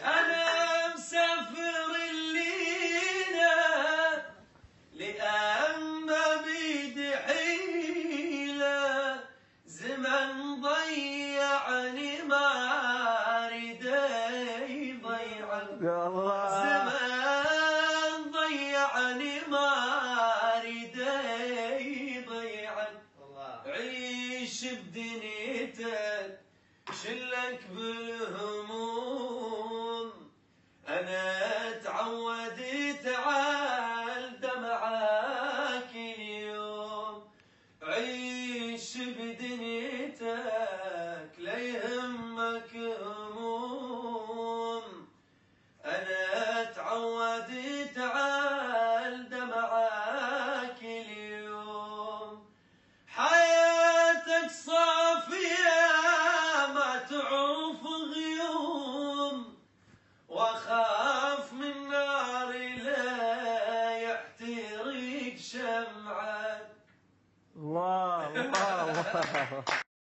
أنا مسافر الليلة لأن ما بيدي حيلة، زمن ضيعني ما أريد يضيعني، زمن ضيعني ما أريد يضيعني. عيش بدنيتك شلك بالهموم، أنا تعودت على دمعك اليوم. عيش بدنيتك لا يهمك هموم، أنا تعودت على دمعك اليوم. حياتك صافية ما تعوف غيوم، واخاف من نار لا يحترق شمعك. الله الله الله